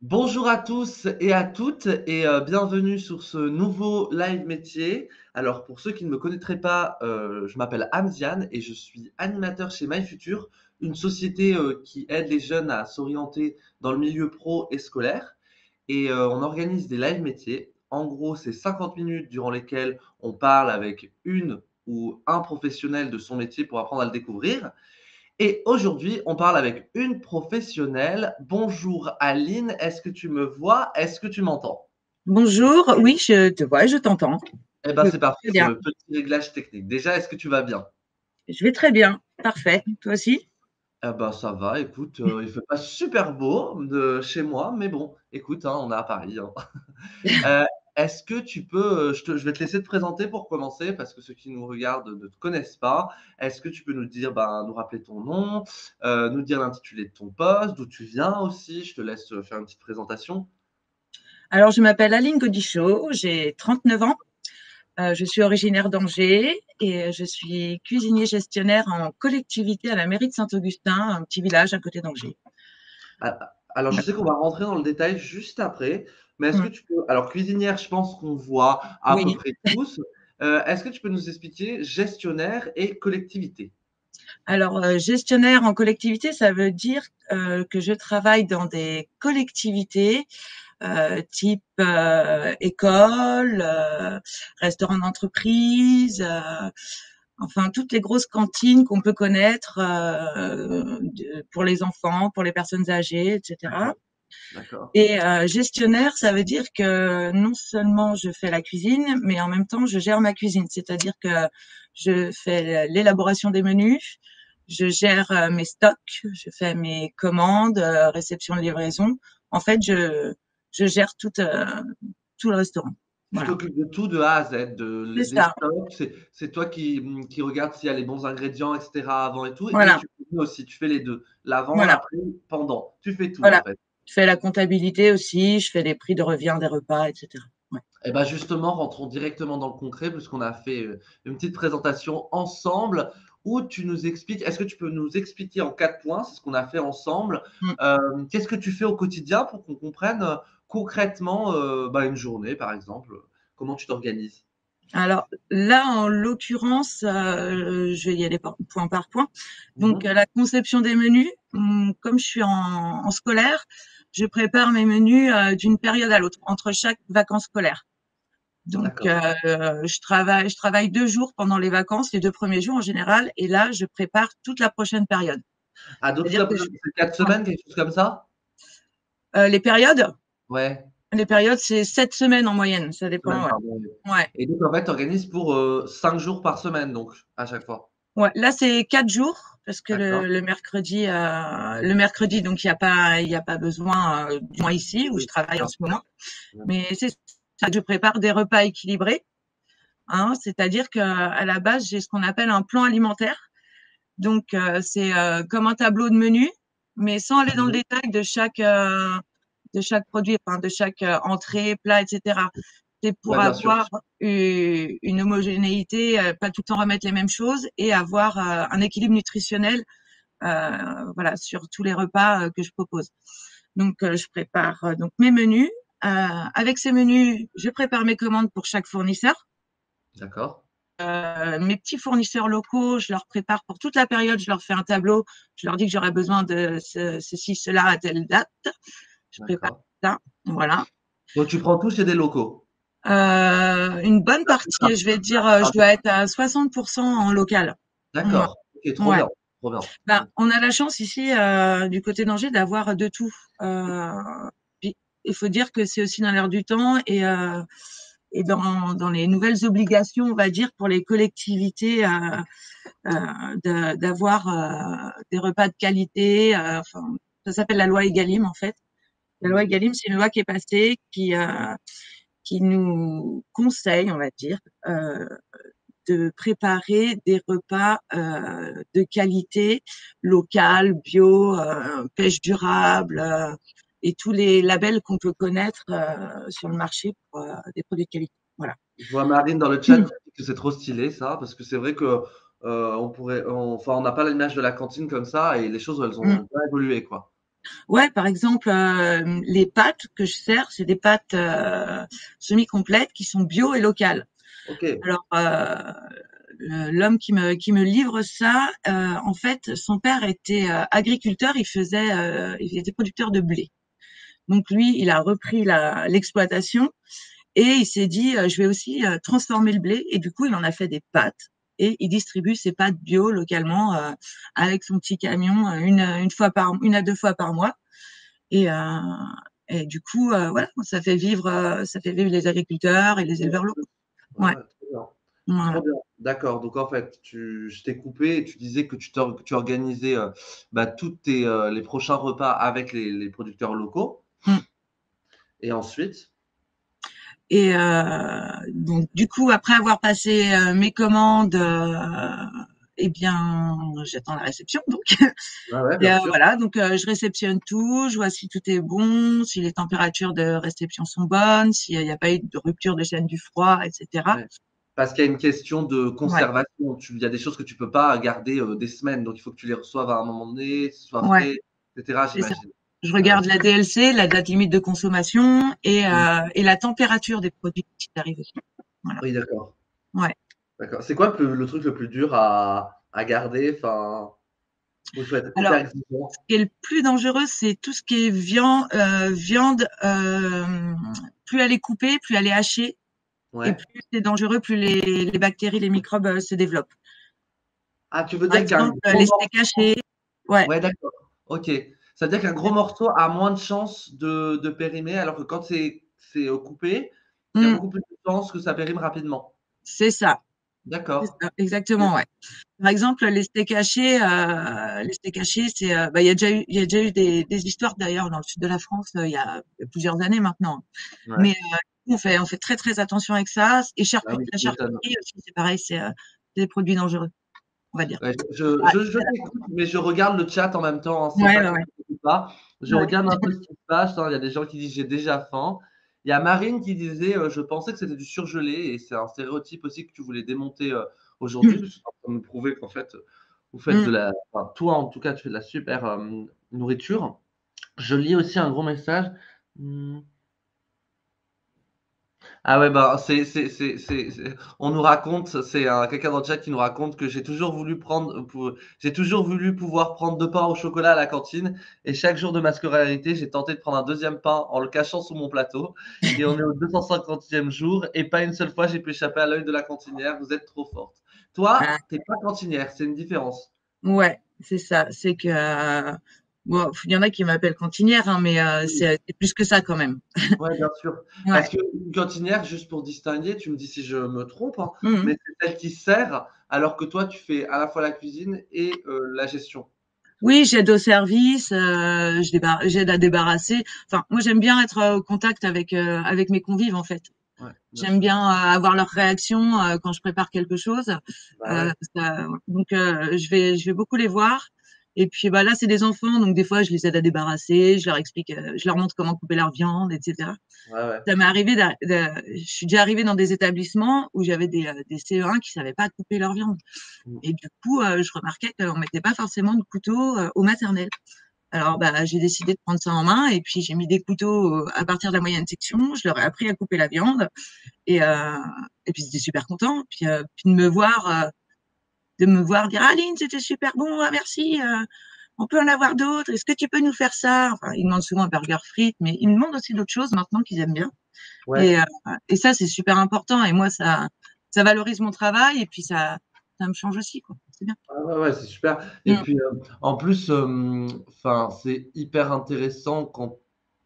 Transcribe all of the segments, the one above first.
Bonjour à tous et à toutes et bienvenue sur ce nouveau live métier. Alors pour ceux qui ne me connaîtraient pas, je m'appelle Amziane et je suis animateur chez MyFuture, une société, qui aide les jeunes à s'orienter dans le milieu pro et scolaire et on organise des live métiers. En gros, c'est 50 minutes durant lesquelles on parle avec une ou un professionnel de son métier pour apprendre à le découvrir et aujourd'hui, on parle avec une professionnelle. Bonjour Aline, est-ce que tu me vois? Est-ce que tu m'entends? Bonjour, oui, je te vois et je t'entends. Eh ben, Je c'est parfait, très c'est bien. le petit réglage technique. Déjà, est-ce que tu vas bien? Je vais très bien. Parfait. Toi aussi? Eh ben, ça va, écoute, il fait pas super beau de chez moi, mais bon, écoute, hein, on est à Paris, hein. Heu, est-ce que tu peux, je vais te laisser te présenter pour commencer parce que ceux qui nous regardent ne te connaissent pas. Est-ce que tu peux nous dire, ben, nous rappeler ton nom, nous dire l'intitulé de ton poste, d'où tu viens aussi? Je te laisse, faire une petite présentation. Alors, je m'appelle Aline Godichaud, j'ai 39 ans. Je suis originaire d'Angers et je suis cuisinier gestionnaire en collectivité à la mairie de Saint-Augustin, un petit village à côté d'Angers. Alors je Voilà. sais qu'on va rentrer dans le détail juste après, mais est-ce que Mm. tu peux alors cuisinière, je pense qu'on voit à peu Oui. près tous. Est-ce que tu peux nous expliquer gestionnaire et collectivité? Alors, gestionnaire en collectivité, ça veut dire que je travaille dans des collectivités type école, restaurant d'entreprise, enfin toutes les grosses cantines qu'on peut connaître pour les enfants, pour les personnes âgées, etc. D'accord, d'accord. Et gestionnaire, ça veut dire que non seulement je fais la cuisine, mais en même temps je gère ma cuisine. C'est-à-dire que je fais l'élaboration des menus, je gère mes stocks, je fais mes commandes, réception de livraison. En fait, je gère tout le restaurant. Tu Voilà, t'occupes de tout de A à Z, c'est des ça. stocks, c'est toi qui regardes s'il y a les bons ingrédients et cetera avant et tout et Voilà, tu cuisines aussi, tu fais les 2, l'avant, voilà, l'après, pendant, tu fais tout en voilà. fait. Je fais la comptabilité aussi, je fais les prix de revient des repas, etc. Ouais. Et bah, justement, rentrons directement dans le concret puisqu'on a fait, une petite présentation ensemble où tu nous expliques est-ce que tu peux nous expliquer en 4 points, c'est ce qu'on a fait ensemble, Mm. qu'est-ce que tu fais au quotidien pour qu'on comprenne, concrètement, bah, une journée par exemple, comment tu t'organises? Alors là, en l'occurrence, je vais y aller point par point. Mmh Donc, mh. la conception des menus, comme je suis en scolaire, je prépare mes menus d'une période à l'autre, entre chaque vacances scolaires. Donc, D'accord. je travaille 2 jours pendant les vacances, les 2 premiers jours en général, et là, je prépare toute la prochaine période. Ah donc toute C'est-à-dire la que période, c'est 4 ouais. semaines, quelque chose comme ça? Les périodes, Ouais, c'est 7 semaines en moyenne, ça 7 semaines, dépend, ouais. pardon, oui. Ouais. Et donc en fait, tu organises pour, 5 jours par semaine donc, à chaque fois? Ouais, là c'est 4 jours parce que D'accord. le mercredi donc il y a pas besoin du moins ici où je Oui, travaille en bien ce sûr, moment. bien sûr. Mais c'est ça que je prépare des repas équilibrés, hein, c'est-à-dire qu'à la base j'ai ce qu'on appelle un plan alimentaire. Donc c'est comme un tableau de menu, mais sans aller dans le Mmh. détail de chaque produit, enfin de chaque entrée, plat, etc. C'est pour Ouais, bien sûr. avoir une homogénéité, pas tout le temps remettre les mêmes choses et avoir un équilibre nutritionnel, voilà, sur tous les repas que je propose. Donc, je prépare donc mes menus. Avec ces menus, je prépare mes commandes pour chaque fournisseur. D'accord. Mes petits fournisseurs locaux, je leur prépare pour toute la période, je leur fais un tableau, je leur dis que j'aurai besoin de ceci, cela à telle date. Je prépare D'accord. ça, voilà. Donc tu prends tout chez des locaux? Une bonne La plupart. partie, je vais dire, Ah je dois être à 60% en local. Ouais. d'accord, OK, trop Ouais. bien, trop bien. Ben, Mmh. on a la chance ici, du côté d'Angers, d'avoir de tout. Puis il faut dire que c'est aussi dans l'air du temps et dans les nouvelles obligations, on va dire, pour les collectivités, d'avoir des repas de qualité. Enfin, ça s'appelle la loi Egalim en fait. La loi Mmh. Egalim, c'est une loi qui est passée qui nous conseille, on va dire, de préparer des repas de qualité, locale, bio, pêche durable, et tous les labels qu'on peut connaître sur le marché pour des produits de qualité. Voilà. Je vois Marine dans le chat qui dit que c'est trop stylé ça, parce que c'est vrai que, on pourrait enfin on n'a pas l'image de la cantine comme ça et les choses elles Mm. ont bien évolué quoi. Ouais, par exemple, les pâtes que je sers, c'est des pâtes semi-complètes qui sont bio et locales. Ok, Alors, l'homme qui me livre ça, en fait, son père était agriculteur, il était producteur de blé. Donc lui, il a repris l'exploitation et il s'est dit, je vais aussi transformer le blé. Et du coup, il en a fait des pâtes et il distribue ses pâtes bio localement avec son petit camion une à deux fois par mois. Et, euh, et du coup, voilà, ça fait vivre les agriculteurs et les éleveurs locaux. ouais, Ouais, ouais, trop bien. Trop voilà. bien. D'accord. Donc en fait, je t'ai coupé et tu disais que tu organisais bah, les prochains repas avec les producteurs locaux. Mm. Et ensuite, Et donc, du coup, après avoir passé mes commandes, eh bien, j'attends la réception. Donc, ouais, ouais, et, bien sûr. voilà. Donc, je réceptionne tout, je vois si tout est bon, si les températures de réception sont bonnes, s'il n'y a pas eu de rupture de chaîne du froid, etc. Ouais. Parce qu'il y a une question de Ouais, conservation. Il y a des choses que tu peux pas garder des semaines. Donc il faut que tu les reçoives à un moment donné, ce soit ouais, frais, etc. c'est ça. J'imagine. Je Ouais, regarde la DLC, la date limite de consommation Mm. et la température des produits qui arrivent aussi. Voilà. Oui, d'accord. Ouais. D'accord. C'est quoi le truc le plus dur à garder? Enfin, où il faut être hyper Alors, ce exigeant. qui est le plus dangereux, c'est tout ce qui est viande. Plus elle est coupée, plus elle est hachée, et Ouais. plus c'est dangereux, plus les bactéries, les microbes se développent. Ah, tu veux Par dire qu'un exemple, gros les morceau. steaks hachés. Ouais, Ouais, d'accord. Ok. Ça veut dire qu'un gros morceau a moins de chances de périmer, alors que quand c'est coupé, il y a mm, beaucoup plus de chances que ça périme rapidement. c'est ça. C'est D'accord. ça, exactement, ouais. Par exemple, les steaks hachés, bah, il y a déjà eu des histoires d'ailleurs dans le sud de la France, il y a plusieurs années maintenant. Mais Ouais. on fait très très attention avec ça. Et Ah oui, la tu m'étonnes. charcuterie aussi, c'est pareil, c'est des produits dangereux, on va dire. Ouais, Ouais, je t'écoute, mais je regarde le chat en même temps, hein, c'est ouais, pas ouais, que ouais. je t'écoute pas. Je Ouais. regarde un peu ce qui se passe, hein. Il y a des gens qui disent j'ai déjà faim. Il y a Marine qui disait je pensais que c'était du surgelé et c'est un stéréotype aussi que tu voulais démonter aujourd'hui, parce que ça me prouver qu'en fait vous faites Mm. enfin, toi en tout cas tu fais de la super nourriture. Je lis aussi un gros message. Hmm. Ah ouais, bah, on nous raconte, c'est quelqu'un dans le chat qui nous raconte que j'ai toujours voulu pouvoir prendre 2 pains au chocolat à la cantine et chaque jour de ma scolarité, j'ai tenté de prendre un deuxième pain en le cachant sous mon plateau et on est au 250e jour et pas une seule fois j'ai pu échapper à l'œil de la cantinière. Vous êtes trop forte. Toi, Ah, tu es pas cantinière, c'est une différence. ouais, c'est ça. C'est que bon, il y en a qui m'appellent cantinière, hein, mais Oui. c'est plus que ça quand même. Ouais, bien sûr. Parce Ouais. qu'une cantinière, juste pour distinguer, tu me dis si je me trompe, hein, Mhm. mais c'est celle qui sert, alors que toi, tu fais à la fois la cuisine et la gestion. Oui, j'aide au service, j'aide à débarrasser. Enfin, moi, j'aime bien être au contact avec mes convives, en fait. Ouais, bien J'aime sûr. bien avoir leur réaction quand je prépare quelque chose. Bah ouais. Donc, je vais beaucoup les voir. Et puis, bah là, c'est des enfants, donc des fois, je les aide à débarrasser, je leur explique, je leur montre comment couper leur viande, etc. Ouais, ouais. Ça m'est arrivé, je suis déjà arrivée dans des établissements où j'avais des CE1 qui savaient pas couper leur viande. Mmh. Et du coup, je remarquais qu'on mettait pas forcément de couteau au maternel. Alors, bah, j'ai décidé de prendre ça en main et puis j'ai mis des couteaux à partir de la moyenne section. Je leur ai appris à couper la viande et, euh, et puis c'était super content. Puis de me voir dire, Aline, c'était super bon, ah, merci. On peut en avoir d'autres. Est-ce que tu peux nous faire ça? Enfin, ils demandent souvent un burger frites, mais ils me demandent aussi d'autres choses maintenant qu'ils aiment bien. Ouais. Et, euh, et ça, c'est super important. Et moi, ça valorise mon travail et puis ça me change aussi, quoi. C'est bien. Ah ouais, ouais, c'est super. Et Mm. puis, en plus, enfin, c'est hyper intéressant quand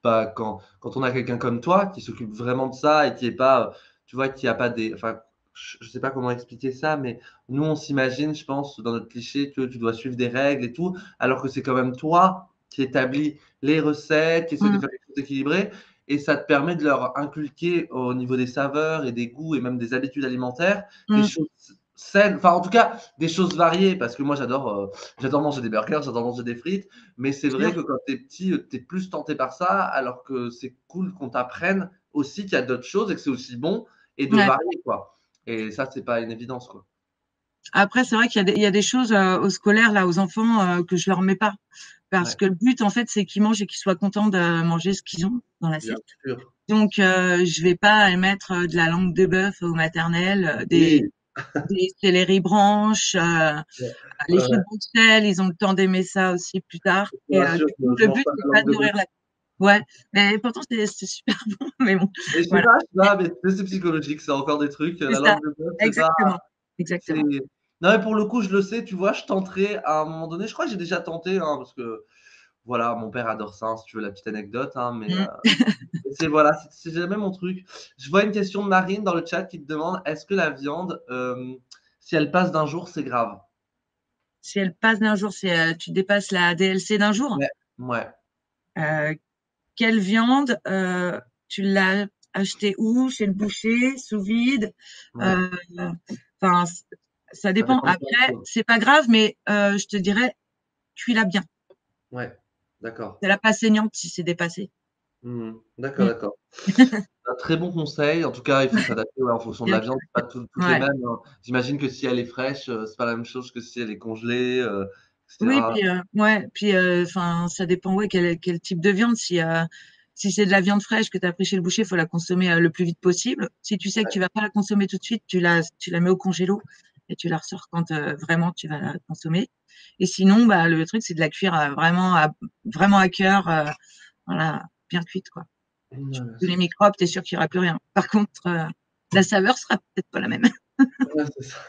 on a quelqu'un comme toi qui s'occupe vraiment de ça et qui est pas, tu vois, qui a pas des enfin, je sais pas comment expliquer ça, mais nous, on s'imagine, je pense, dans notre cliché que tu dois suivre des règles et tout, alors que c'est quand même toi qui établis les recettes, qui essaie de Mm. faire quelque chose d'équilibré et ça te permet de leur inculquer au niveau des saveurs et des goûts et même des habitudes alimentaires, des Mm. choses saines, enfin, en tout cas, des choses variées parce que moi j'adore manger des burgers, j'adore manger des frites, mais c'est Sûr. vrai que quand tu es petit, tu es plus tenté par ça, alors que c'est cool qu'on t'apprenne aussi qu'il y a d'autres choses et que c'est aussi bon et de Ouais. varier quoi et ça, c'est pas une évidence quoi. Après, c'est vrai qu'il y a des choses au scolaire, là, aux enfants, que je leur mets pas. Parce Ouais, que le but, en fait, c'est qu'ils mangent et qu'ils soient contents de manger ce qu'ils ont dans bien l'assiette. sûr. Donc, je vais pas émettre de la langue de bœuf au maternel, Oui, des céleri branches, ouais, les ouais, choux ouais. de Bruxelles, ils ont le temps d'aimer ça aussi plus tard. Je te Et rassure, du coup, je le mange but, pas c'est la pas langue de de bœuf. nourrir la. Ouais, mais pourtant, c'est super bon. Mais bon, Mais je sais voilà. pas, je sais Mais pas, mais c'est psychologique, c'est encore des trucs. c'est La ça. langue de bœuf, c'est pas. Exactement. C'est Exactement. non, mais pour le coup, je le sais, tu vois, je tenterai à un moment donné. Je crois que j'ai déjà tenté, hein, parce que voilà, mon père adore ça, hein, si tu veux la petite anecdote, hein, mais Mmh. c'est voilà, c'est jamais mon truc. Je vois une question de Marine dans le chat qui te demande: «Est-ce que la viande, si elle passe d'un jour, c'est grave?» Si elle passe d'un jour, si, tu dépasses la DLC d'un jour, Ouais, ouais, heu, quelle viande, tu l'as achetée où? Chez le boucher, sous vide? ouais, Heu, enfin, ça ça dépend. dépend de plein de Après, choses. c'est pas grave, mais je te dirais, cuis-la bien. Ouais, d'accord. Fais-la pas saignante si c'est dépassé. Mmh. D'accord, Mmh. d'accord. Un très bon conseil. En tout cas, il faut s'adapter, ouais, en fonction de Bien la sûr. viande, c'est pas toutes les Ouais. mêmes, hein. J'imagine que si elle est fraîche, c'est pas la même chose que si elle est congelée, et Oui, cetera. puis, ouais, puis, enfin, ça dépend, ouais, quel type de viande. Si c'est de la viande fraîche que tu as pris chez le boucher, il faut la consommer, le plus vite possible. Si tu sais que tu vas pas la consommer tout de suite, tu la mets au congélo et tu la ressors quand, vraiment tu vas la consommer. Et sinon, bah, le truc, c'est de la cuire, vraiment à cœur, voilà, bien cuite, quoi. Tu Ouais, coupes bien tous les sûr. microbes, tu es sûr qu'il y aura plus rien. Par contre, la saveur sera peut-être pas la même. Ouais, c'est ça.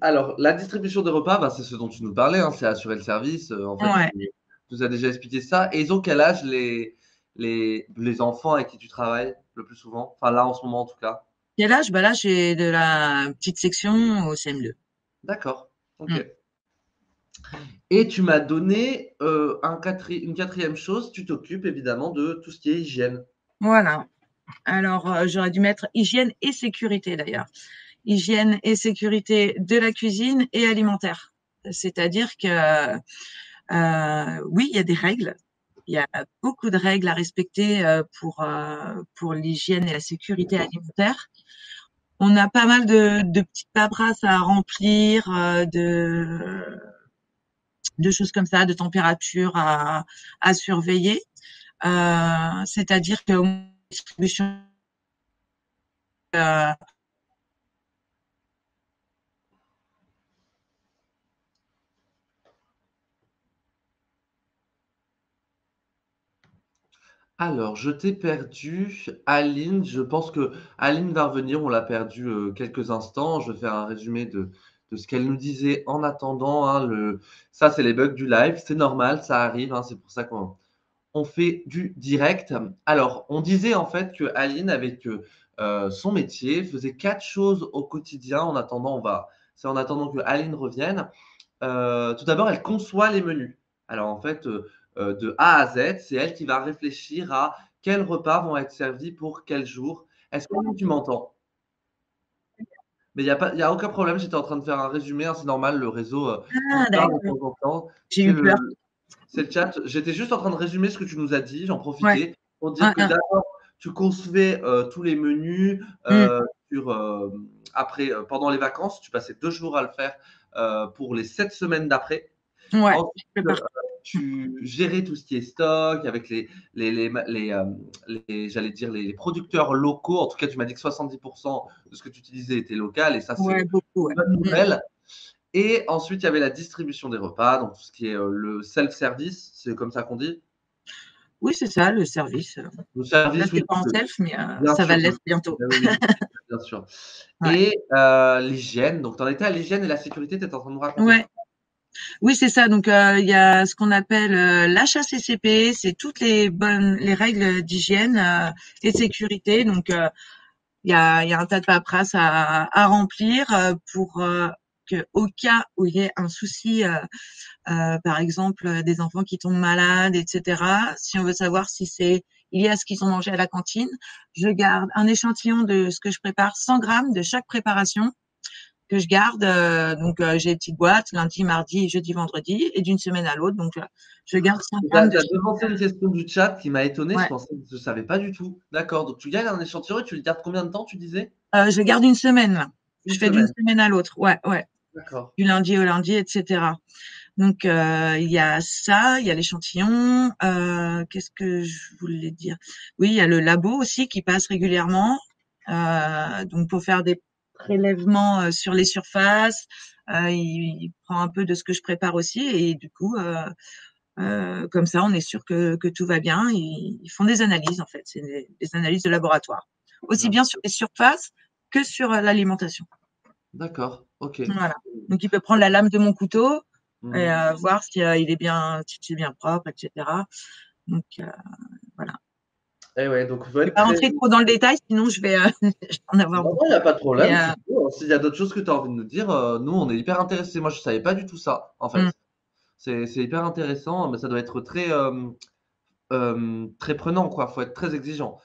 Alors la distribution des repas, bah, c'est ce dont tu nous parlais, hein, c'est assurer le service, en fait, Ouais. tu nous as déjà expliqué ça et ils ont quel âge les enfants avec qui tu travailles le plus souvent? Enfin là, en ce moment, en tout cas? Quel âge? Bah, là, j'ai de la petite section au CM2. D'accord, OK. Mmh. Et tu m'as donné, une quatrième chose, tu t'occupes évidemment de tout ce qui est hygiène. Voilà. Alors, j'aurais dû mettre hygiène et sécurité d'ailleurs. Hygiène et sécurité de la cuisine et alimentaire. C'est-à-dire que, oui, il y a des règles. Il y a beaucoup de règles à respecter, pour l'hygiène et la sécurité alimentaire. On a pas mal de petites paperasses à remplir, de choses comme ça, de température à surveiller. C'est-à-dire que distribution, heu Alors, je t'ai perdu. Aline, je pense que Aline va revenir, on l'a perdue, quelques instants. Je vais faire un résumé de ce qu'elle nous disait en attendant, hein, ça, c'est les bugs du live, c'est normal, ça arrive, hein, c'est pour ça qu'on fait du direct. Alors, on disait en fait que Aline, avec son métier, faisait 4 choses au quotidien en attendant, c'est en attendant que Aline revienne. Tout d'abord, elle conçoit les menus. Alors en fait, de A à Z, c'est elle qui va réfléchir à quels repas vont être servis pour quel jour. Est-ce que tu m'entends? Mais il y a aucun problème, j'étais en train de faire un résumé, hein, c'est normal, le réseau, ah disparaît de d'accord, temps en temps. j'ai eu peur. C'est le chat. J'étais juste en train de résumer ce que tu nous as dit, j'en Ouais, profitais pour dire hein, que hein. d'abord, tu concevais, tous les menus, Mmh. après, pendant les vacances, tu passais 2 jours à le faire, pour les 7 semaines d'après. Ouais, Ensuite, je prépare. Mmh. tu gérais tout ce qui est stock avec les ma j'allais dire les producteurs locaux. En tout cas, tu m'as dit que 70 de ce que tu utilisais était local et ça, c'est Ouais, beaucoup, ouais. une bonne Mmh. nouvelle. Et ensuite, il y avait la distribution des repas, donc tout ce qui est, le self-service, c'est comme ça qu'on dit? Oui, c'est ça, le service. Le Là, service, c'est oui, pas en parce que self, mais bien ça va sûr, l'être bientôt. bah, oui, oui, bien sûr. Ouais. Et l'hygiène, donc tu en étais à l'hygiène et la sécurité, tu étais en train de me raconter. Ouais. Oui, c'est ça. Donc, il y a ce qu'on appelle, l'HACCP, c'est toutes les règles d'hygiène, et de sécurité. Donc, il y a un tas de paperasse à remplir, pour, que au cas où il y ait un souci, par exemple, des enfants qui tombent malades, et cetera. Si on veut savoir si c'est lié à ce qu'ils ont mangé à la cantine, je garde un échantillon de ce que je prépare, 100 grammes de chaque préparation que je garde. Donc, j'ai des petites boîtes lundi, mardi, jeudi, vendredi, et d'une semaine à l'autre. Donc, je garde 100 Tu grammes de as chaque. devancé une question du chat qui m'a étonné, Ouais. je savais pas du tout. D'accord, donc tu gagnes un échantillon et tu le gardes combien de temps, tu disais? Je garde une semaine là. Une Je fais d'une semaine. semaine à l'autre. Ouais, ouais. D'accord. Du lundi au lundi, etc. Donc, il y a ça, il y a l'échantillon. Qu'est-ce que je voulais dire? Oui, il y a le labo aussi qui passe régulièrement. Donc, pour faire des prélèvements sur les surfaces, il prend un peu de ce que je prépare aussi. Et du coup, comme ça, on est sûr que tout va bien. Ils font des analyses, en fait. C'est des analyses de laboratoire. Aussi Bien bien sûr. sur les surfaces que sur l'alimentation. D'accord. Ok. Voilà. Donc, il peut prendre la lame de mon couteau et Mhm. voir si il est bien, si c'est bien propre, etc. Donc, voilà. Eh ouais, donc faut Je vais être pas très. rentrer trop dans le détail, sinon je vais, je vais en avoir Non, beaucoup. il n'y a pas de Mais, problème. Si tu veux, s'il y a d'autres choses que tu as envie de nous dire, nous, on est hyper intéressés. Moi, je savais pas du tout ça, en mm, fait. C'est hyper intéressant, mais ça doit être très, très prenant, quoi. Faut être très exigeant.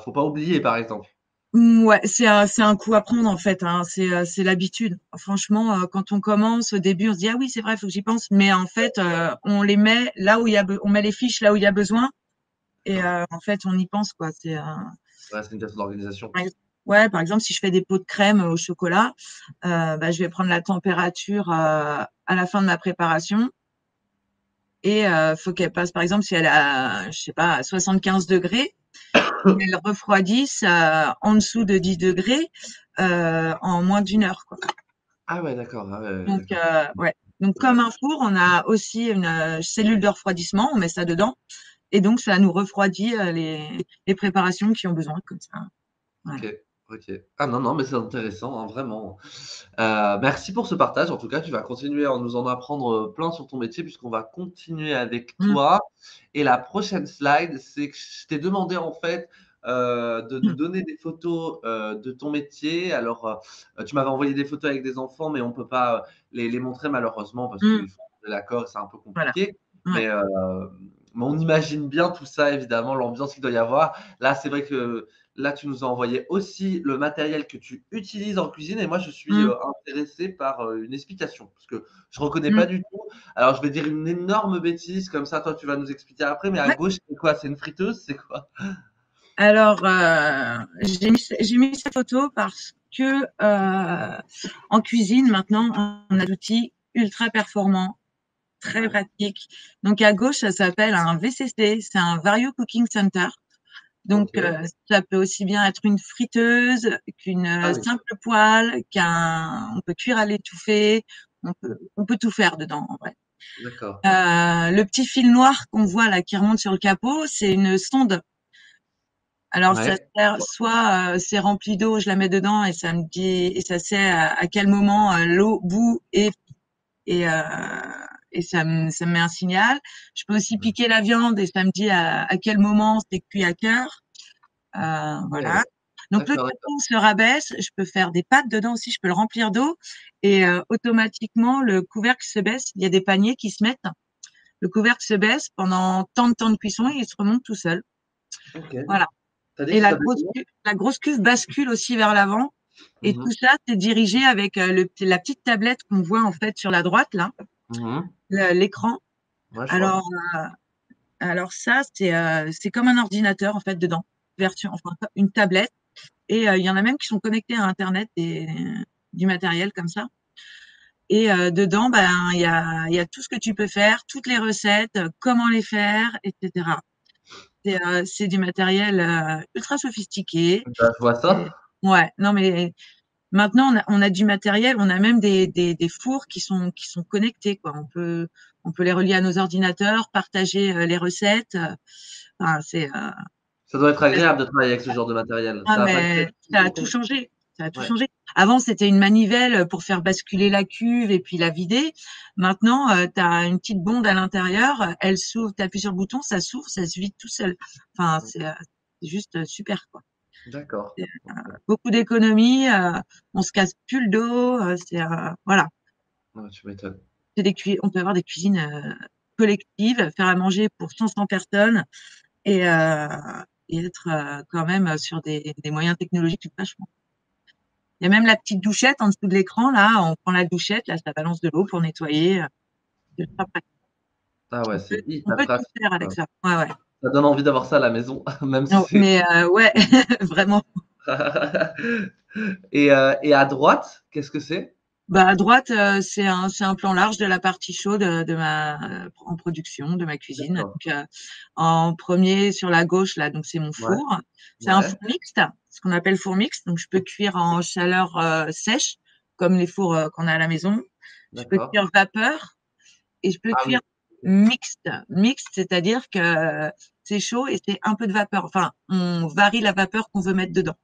Faut pas oublier, par exemple. ouais, c'est un coup à prendre en fait. Hein. C'est l'habitude. Franchement, quand on commence au début, on se dit ah oui c'est vrai, faut que j'y pense. Mais en fait, on les met là où on met les fiches là où il y a besoin. Et en fait, on y pense quoi. Ouais, c'est une question d'organisation. Ouais, par exemple, si je fais des pots de crème au chocolat, bah, je vais prendre la température à la fin de ma préparation et faut qu'elle passe, par exemple, si elle a, je sais pas, à 75 degrés, elle refroidisse en dessous de 10 degrés en moins d'une heure, quoi. Ah ouais, d'accord. Ah ouais, Donc, d'accord. ouais. Donc, Ouais. comme un four, on a aussi une cellule de refroidissement, on met ça dedans et donc ça nous refroidit les préparations qui ont besoin, comme ça. Voilà. Ok, ok. Ah non, non, mais c'est intéressant, hein, vraiment. Merci pour ce partage. En tout cas, tu vas continuer à nous en apprendre plein sur ton métier puisqu'on va continuer avec Mm, toi. Et la prochaine slide, c'est que je t'ai demandé en fait de nous mm, donner des photos de ton métier. Alors, tu m'avais envoyé des photos avec des enfants, mais on peut pas les montrer malheureusement parce mm. qu'il faut l'accord, c'est un peu Voilà. compliqué. Ouais. Mais on imagine bien tout ça, évidemment, l'ambiance qu'il doit y avoir. Là, c'est vrai que là, tu nous as envoyé aussi le matériel que tu utilises en cuisine et moi, je suis Mm, intéressé par une explication parce que je ne reconnais mm. pas du tout. Alors, je vais dire une énorme bêtise, comme ça, toi, tu vas nous expliquer après. Mais à Ouais. gauche, c'est quoi? C'est une friteuse? C'est quoi? Alors, j'ai mis ces photos parce que en cuisine, maintenant, on a d'outils ultra performants, très Ouais. pratiques. Donc, à gauche, ça s'appelle un VCC, c'est un Vario Cooking Center. Donc, Ok. ça peut aussi bien être une friteuse qu'une Ah oui, simple poêle, on peut cuire à l'étouffée, on peut tout faire dedans, en vrai. d'accord. Le petit fil noir qu'on voit là qui remonte sur le capot, c'est une sonde. Alors ça Ouais. sert soit c'est rempli d'eau, je la mets dedans et ça me dit et ça sait à quel moment l'eau bout et euh, et ça me met un signal. Je peux aussi piquer la viande et ça me dit à quel moment c'est cuit à cœur. Voilà. Ouais. Donc le D'accord, d'accord. capot se rabaisse, je peux faire des pâtes dedans aussi, je peux le remplir d'eau et automatiquement le couvercle se baisse. Il y a des paniers qui se mettent. Le couvercle se baisse pendant tant de temps de cuisson et il se remonte tout seul. Ok. Voilà. T'as dit Et que ça s'appelait comment? la grosse cuve bascule aussi vers l'avant. Et Mhm. tout ça, c'est dirigé avec la petite tablette qu'on voit en fait sur la droite là, Mhm. l'écran. Ouais, je Alors, vois. alors ça, c'est comme un ordinateur en fait dedans, version, enfin une tablette. Et il y en a même qui sont connectés à Internet du matériel comme ça. Et dedans, ben il y a tout ce que tu peux faire, toutes les recettes, comment les faire, etc. C'est du matériel ultra sophistiqué. Bah, je vois Et- ça. ouais, non mais maintenant on a du matériel, on a même des fours qui sont connectés quoi. On peut les relier à nos ordinateurs, partager les recettes. Enfin, Ça doit être agréable de travailler avec ce genre de matériel. ah Ça a pas été mais ça a tout changé. Ça a tout Ouais. changé. Avant, c'était une manivelle pour faire basculer la cuve et puis la vider. Maintenant, tu as une petite bonde à l'intérieur, elle s'ouvre, tu appuies sur le bouton, ça s'ouvre, ça se vide tout seul. Enfin, c'est juste super quoi. D'accord. C'est, beaucoup d'économies, on se casse plus le dos, voilà. Ouais, tu m'étonnes. On peut avoir des cuisines collectives, faire à manger pour 500 personnes et, euh, et être quand même sur des moyens technologiques vachement. Il y a même la petite douchette en dessous de l'écran, là, on prend la douchette, là, ça balance de l'eau pour nettoyer. C'est ultra pratique. Ah ouais, c'est On hyper peut tout pratique, faire avec quoi. ça. Ouais, ouais. Ça donne envie d'avoir ça à la maison, même si Non, c'est mais ouais, vraiment. Et à droite, qu'est-ce que c'est? Bah, à droite, c'est un plan large de la partie chaude de ma en production de ma cuisine. D'accord. Donc, en premier sur la gauche là, donc c'est mon Ouais, four. C'est un ouais, four mixte, ce qu'on appelle four mixte. Donc, je peux cuire en chaleur sèche, comme les fours qu'on a à la maison. Je peux d'accord. cuire vapeur et je peux Ah oui, cuire OK, mixte. Mixte, c'est-à-dire que c'est chaud et c'est un peu de vapeur. Enfin, on varie la vapeur qu'on veut mettre dedans.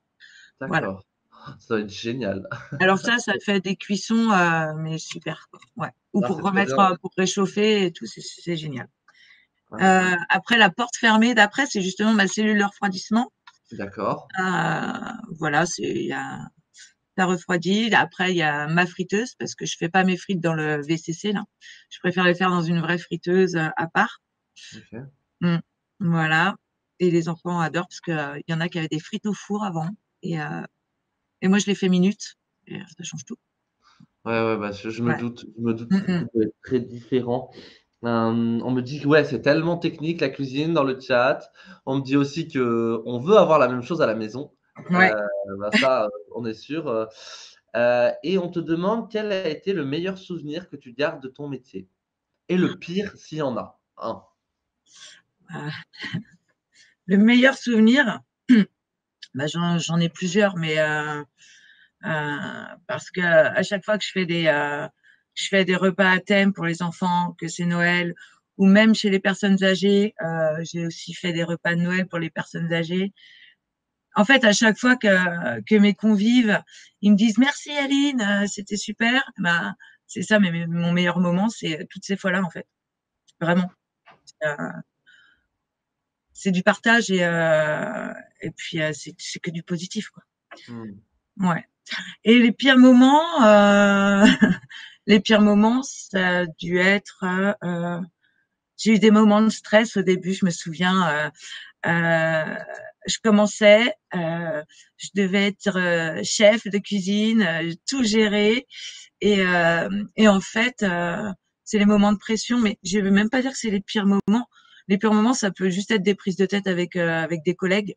Voilà. d'accord. Ça doit être génial. Alors ça fait des cuissons, mais super, quoi. Ouais. Ou Ah, pour c'est très bien. remettre, pour réchauffer et tout, c'est génial. Ouais, Après la porte fermée d'après, c'est justement ma cellule de refroidissement. d'accord. Voilà, ça refroidit. Après, il y a ma friteuse parce que je fais pas mes frites dans le VCC là. Je préfère les faire dans une vraie friteuse à part. OK. Mm. Voilà. Et les enfants adorent parce que il y en a qui avaient des frites au four avant et, euh, et moi je les fais minutes et ça change tout. Ouais, ouais, bah, Ouais. je me doute Mm, que ça mm. doit être très différent. On me dit que ouais, c'est tellement technique la cuisine dans le chat. On me dit aussi qu'on veut avoir la même chose à la maison. Ouais. Bah, ça, on est sûr, et on te demande quel a été le meilleur souvenir que tu gardes de ton métier? Et le pire s'il y en a un. Euh, le meilleur souvenir, bah, j'en ai plusieurs, mais parce que à chaque fois que je fais des repas à thème pour les enfants, que c'est Noël, ou même chez les personnes âgées, j'ai aussi fait des repas de Noël pour les personnes âgées. En fait, à chaque fois que mes convives, ils me disent merci Aline, c'était super, bah, c'est ça, mais mon meilleur moment, c'est toutes ces fois-là, en fait. Vraiment. Euh, c'est du partage et puis c'est que du positif, quoi. Mmh. Ouais. Et les pires moments, les pires moments, ça a dû être. J'ai eu des moments de stress au début. Je me souviens, je commençais, je devais être chef de cuisine, tout gérer, et en fait, c'est les moments de pression. Mais je vais même pas dire que c'est les pires moments. Les pires moments, ça peut juste être des prises de tête avec des collègues.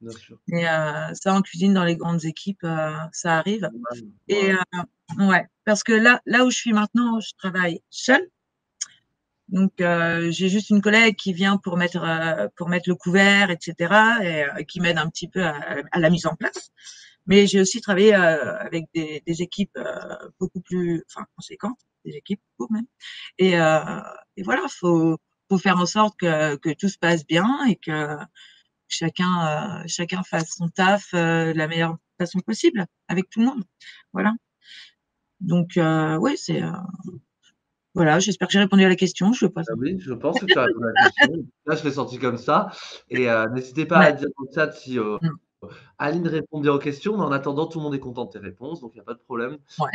Bien sûr. Mais ça, en cuisine, dans les grandes équipes, ça arrive. Ouais, Et ouais. ouais, parce que là où je suis maintenant, je travaille seule. Donc j'ai juste une collègue qui vient pour mettre le couvert, etc. et qui m'aide un petit peu à la mise en place. Mais j'ai aussi travaillé avec des équipes beaucoup plus, enfin conséquentes, des équipes beaucoup même. Et, euh, et voilà, faut faire en sorte que tout se passe bien et que chacun fasse son taf de la meilleure façon possible avec tout le monde. Voilà. Donc ouais, c'est voilà. J'espère que j'ai répondu à la question. Je sais pas. Oui, je pense que tu as répondu à la question. Là, je l'ai senti comme ça et n'hésitez pas à Ouais. dire dans le chat si, Mm. Aline répond bien aux questions, mais en attendant, tout le monde est content de tes réponses, donc il y a pas de problème. Ouais.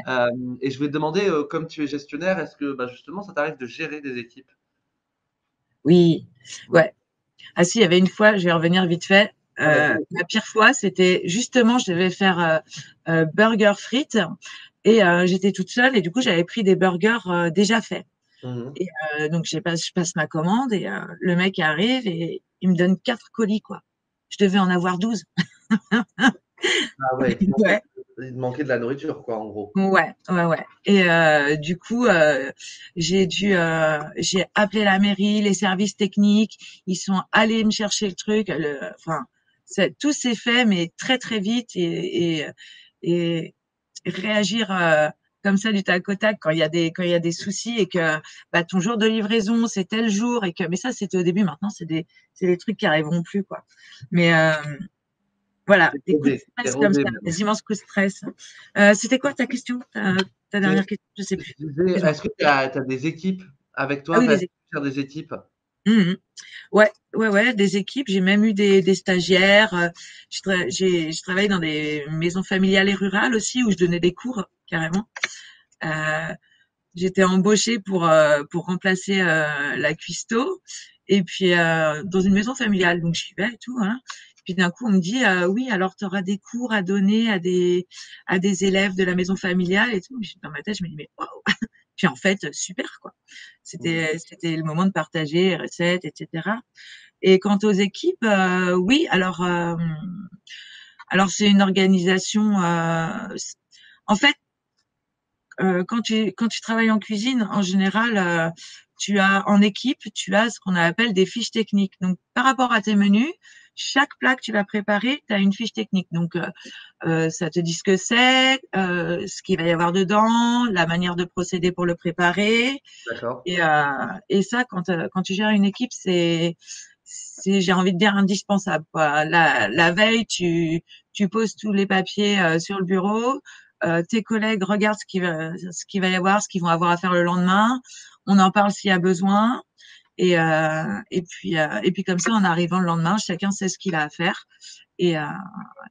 Et je vais te demander, comme tu es gestionnaire, est-ce que, bah, justement, ça t'arrive de gérer des équipes? Oui. Ouais. Ouais. Ah si, il y avait une fois, je vais revenir vite fait. Ah vas-y, La vas-y. pire fois, c'était justement, je devais faire burger frites et j'étais toute seule et du coup, j'avais pris des burgers déjà faits. Mmh mh. Et donc, je passe ma commande et le mec arrive et il me donne 4 colis, quoi. Je devais en avoir 12. Ah ouais, Ouais. il te manquait de la nourriture, quoi, en gros. Ouais, ouais, ouais. Et du coup, j'ai appelé la mairie, les services techniques. Ils sont allés me chercher le truc. Enfin, tout s'est fait, mais très très vite et réagir comme ça du tac au tac quand il y a des soucis et que bah, ton jour de livraison c'est tel jour et que mais ça c'était au début. Maintenant c'est des trucs qui arriveront plus quoi. Mais voilà, des coups de C'est stress comme rodé ça, même. des immenses coups de stress. C'était quoi ta question, ta C'est dernière question? Je sais je plus. disais, Excuse-moi. est-ce que tu as des équipes avec Ah toi? oui, Enfin, des est-ce que équipes. tu gères des équipes? Mmh. Ouais, ouais, ouais, des équipes. J'ai même eu des stagiaires. Je travaille dans des maisons familiales et rurales aussi où je donnais des cours carrément. Euh, J'étais embauchée pour remplacer la cuistot et puis dans une maison familiale. Donc j'y vais et tout. Hein. Puis d'un coup on me dit oui alors tu auras des cours à donner à des élèves de la maison familiale et tout. Dans ma tête je me dis mais waouh. Puis en fait super quoi. Mmh. C'était le moment de partager les recettes etc. Et quant aux équipes oui alors Alors c'est une organisation. En fait, quand tu travailles en cuisine, en général, tu as en équipe, tu as ce qu'on appelle des fiches techniques. Donc par rapport à tes menus, chaque plat que tu vas préparer, tu as une fiche technique. Donc ça te dit ce que c'est, ce qu'il va y avoir dedans, la manière de procéder pour le préparer. D'accord. Et ça, quand tu gères une équipe, j'ai envie de dire indispensable, quoi. La veille, tu poses tous les papiers sur le bureau. Tes collègues regardent ce qu'il va y avoir, ce qu'ils vont avoir à faire le lendemain. On en parle s'il y a besoin. Et puis comme ça, en arrivant le lendemain, chacun sait ce qu'il a à faire et, euh,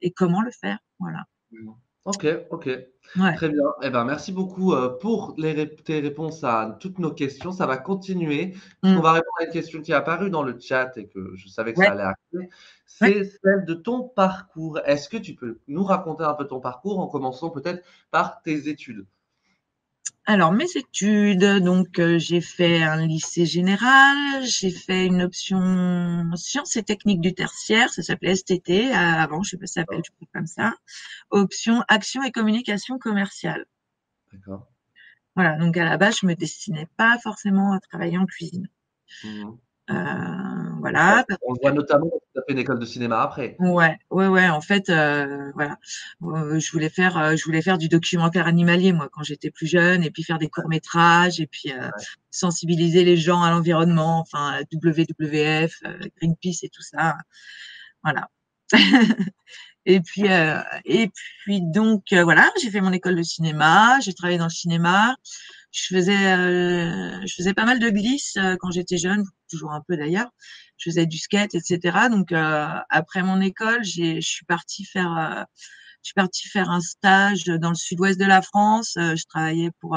et comment le faire. Voilà. Mmh. OK, OK. Ouais. Très bien. Eh ben, merci beaucoup, pour tes réponses à toutes nos questions. Ça va continuer, Mm. puisqu'on va répondre à une question qui est apparue dans le chat et que je savais que Ouais. ça allait arriver. Ouais. C'est celle de ton parcours. Est-ce que tu peux nous raconter un peu ton parcours en commençant peut-être par tes études? Alors, mes études, donc j'ai fait un lycée général, j'ai fait une option sciences et techniques du tertiaire, ça s'appelait STT avant, je sais pas si ça s'appelle D'accord, toujours comme ça. Option action et communication commerciale. d'accord. Voilà, donc à la base, je me destinais pas forcément à travailler en cuisine. Mmh. D'accord. Voilà, On le voit notamment parce que tu as fait une école de cinéma après. ouais. En fait, voilà, je voulais faire du documentaire animalier moi quand j'étais plus jeune, et puis faire des courts métrages, et puis Ouais. sensibiliser les gens à l'environnement, enfin WWF, Greenpeace et tout ça, voilà. Et puis donc voilà, j'ai fait mon école de cinéma, j'ai travaillé dans le cinéma. Je faisais pas mal de glisse quand j'étais jeune, toujours un peu d'ailleurs. Je faisais du skate, etc. Donc après mon école, je suis partie faire un stage dans le sud-ouest de la France. Je travaillais pour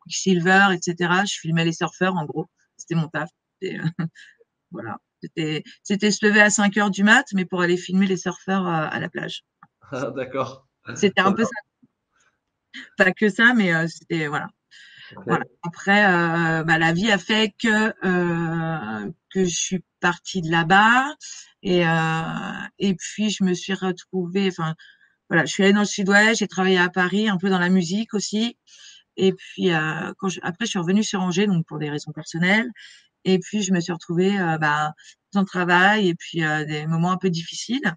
Quicksilver, etc. Je filmais les surfeurs, en gros. C'était mon taf. C'était, voilà. C'était se lever à 5 heures du mat, mais pour aller filmer les surfeurs à la plage. D'accord. C'était un Trop peu bien. ça, pas que ça, mais c'était voilà. Voilà. OK. Après, bah, la vie a fait que je suis partie de là-bas, et puis je me suis retrouvée. Enfin, voilà, je suis allée dans le Sud-Ouest, j'ai travaillé à Paris, un peu dans la musique aussi. Et puis après, je suis revenue sur Angers, donc pour des raisons personnelles. Et puis je me suis retrouvée bah, dans le travail, et puis des moments un peu difficiles.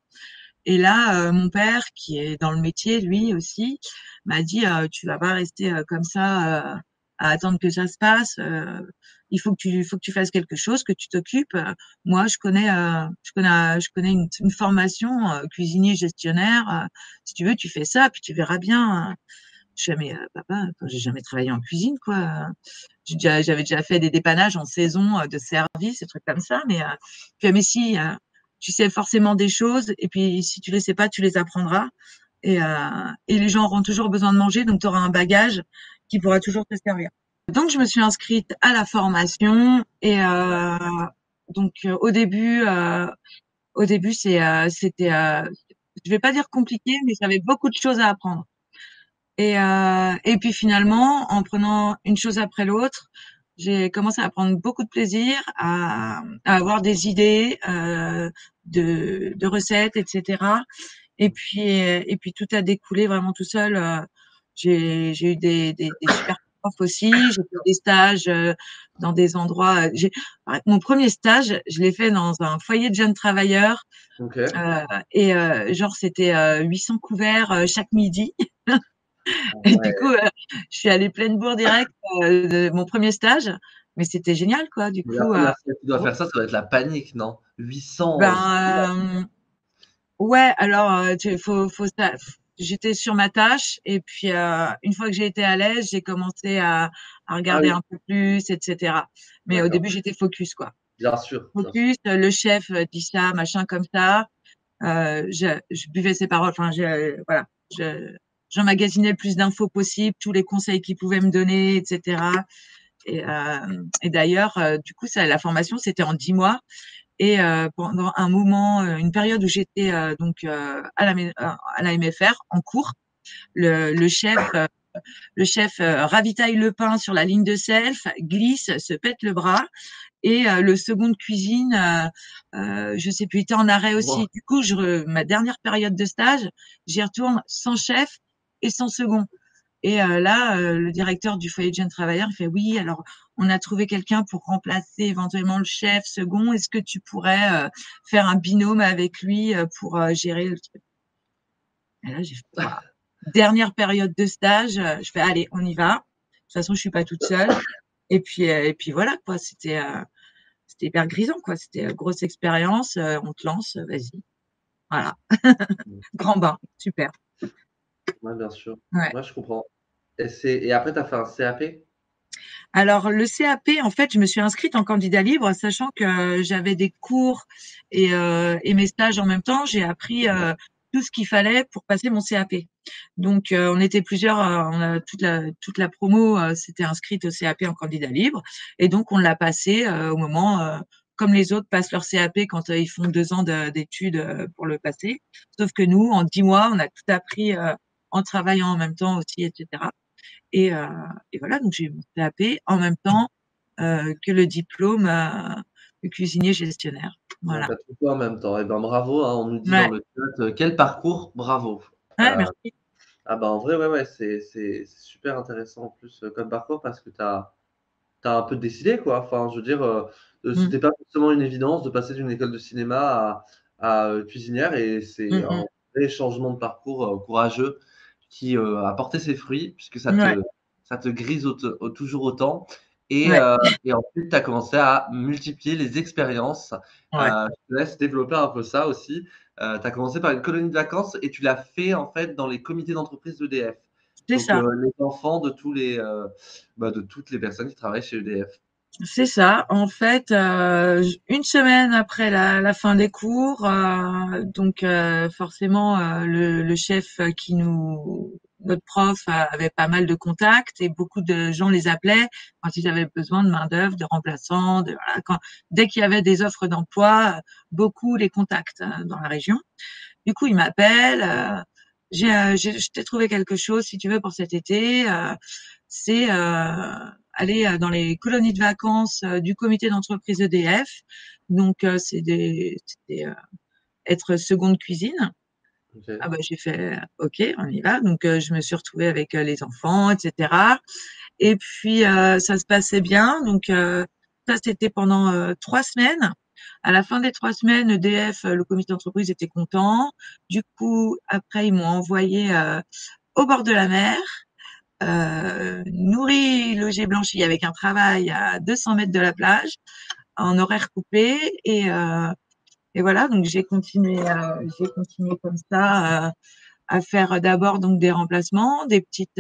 Et là, mon père, qui est dans le métier, lui aussi, m'a dit tu vas pas rester comme ça à attendre que ça se passe. Il faut que tu fasses quelque chose, que tu t'occupes. Moi, je connais une formation cuisinier gestionnaire. Si tu veux, tu fais ça, puis tu verras bien. Je fais mais papa, j'ai jamais travaillé en cuisine, quoi. J'avais déjà fait des dépannages en saison de service, des trucs comme ça, mais si, tu sais forcément des choses, et puis si tu les sais pas, tu les apprendras. Et les gens auront toujours besoin de manger, donc tu auras un bagage qui pourra toujours te servir. Donc je me suis inscrite à la formation, et au début c'était, je vais pas dire compliqué, mais j'avais beaucoup de choses à apprendre. Et puis finalement, en prenant une chose après l'autre, j'ai commencé à prendre beaucoup de plaisir, à avoir des idées de recettes, etc. Et puis tout a découlé vraiment tout seul. J'ai eu des super profs aussi. J'ai fait des stages dans des endroits. Mon premier stage, je l'ai fait dans un foyer de jeunes travailleurs. OK. Genre, c'était 800 couverts chaque midi. Ah Et du coup, ouais. je suis allée pleine bourre direct de mon premier stage, mais c'était génial, quoi. Du Mais la coup, première fois que tu dois faire ça, ça doit être la panique, non? 800, ben ouais. Alors, faut ça. J'étais sur ma tâche, et puis une fois que j'ai été à l'aise, j'ai commencé à ah regarder oui, un peu plus, etc. Mais au d'accord. début, j'étais focus, quoi. Bien sûr, bien sûr. Focus. Le chef dit ça, machin comme ça. Je buvais ses paroles. Enfin, voilà. J'emmagasinais le plus d'infos possible, tous les conseils qu'il pouvait me donner, etc. Et d'ailleurs, du coup, la formation, c'était en 10 mois. Et pendant un moment, une période où j'étais à la MFR en cours, le chef, ravitaille le pain sur la ligne de self, glisse, se pète le bras. Et le second de cuisine, je sais plus, il était en arrêt aussi. Wow. Du coup, ma dernière période de stage, j'y retourne sans chef et sans second. Et là, le directeur du foyer de jeunes travailleurs, il fait oui, alors on a trouvé quelqu'un pour remplacer éventuellement le chef second. Est-ce que tu pourrais faire un binôme avec lui pour gérer le truc? Et là, j'ai fait waouh. Dernière période de stage, je fais allez, on y va. De toute façon, je suis pas toute seule. Et puis voilà quoi. C'était hyper grisant quoi. C'était grosse expérience. On te lance, vas-y. Voilà, grand bain, super. Ouais, bien sûr. Ouais. Ouais, je comprends. Et après, tu as fait un CAP? Alors, le CAP, en fait, je me suis inscrite en candidat libre, sachant que j'avais des cours et mes stages en même temps. J'ai appris tout ce qu'il fallait pour passer mon CAP. Donc, on était plusieurs, on a toute la promo s'était inscrite au CAP en candidat libre, et donc on l'a passé au moment, comme les autres passent leur CAP quand ils font 2 ans d'études pour le passer. Sauf que nous, en 10 mois, on a tout appris en travaillant en même temps aussi, etc. Et, euh, et voilà, donc j'ai eu mon CAP en même temps que le diplôme de cuisinier gestionnaire. Ouais, Voilà. tu as tout fait en même temps. Eh ben, bravo, hein, on nous dit dans Ouais, le chat, quel parcours, bravo. ouais, Euh, merci. ah bah en vrai, ouais, ouais, c'est super intéressant en plus comme parcours parce que tu as un peu décidé, quoi. Enfin, je veux dire, Mm, c'était pas forcément une évidence de passer d'une école de cinéma à cuisinière et c'est mm, un vrai changement de parcours courageux qui a porté ses fruits puisque mm. Ouais, ça te grise toujours autant. ouais, Et ensuite, tu as commencé à multiplier les expériences. ouais. Je te laisse développer un peu ça aussi. Tu as commencé par une colonie de vacances et tu l'as fait en fait dans les comités d'entreprise d'EDF. C'est Donc, ça. les enfants de de toutes les personnes qui travaillent chez EDF. C'est ça. En fait, une semaine après la fin des cours, donc forcément le chef notre prof avait pas mal de contacts et beaucoup de gens les appelaient quand ils avaient besoin de main d'œuvre, de remplaçants, voilà, dès qu'il y avait des offres d'emploi, beaucoup les contacts dans la région. Du coup, il m'appelle. Je t'ai trouvé quelque chose si tu veux pour cet été. C'est aller dans les colonies de vacances du comité d'entreprise EDF. Donc, c'était être seconde cuisine. Ah OK. bah j'ai fait OK, on y va. Donc, je me suis retrouvée avec les enfants, etc. Et puis, ça se passait bien. Donc, ça, c'était pendant 3 semaines. À la fin des 3 semaines, EDF, le comité d'entreprise était content. Du coup, après, ils m'ont envoyé au bord de la mer, nourri, logé, blanchi, avec un travail à 200 mètres de la plage, en horaire coupé. Et voilà, donc j'ai continué comme ça à faire d'abord donc des remplacements, des petites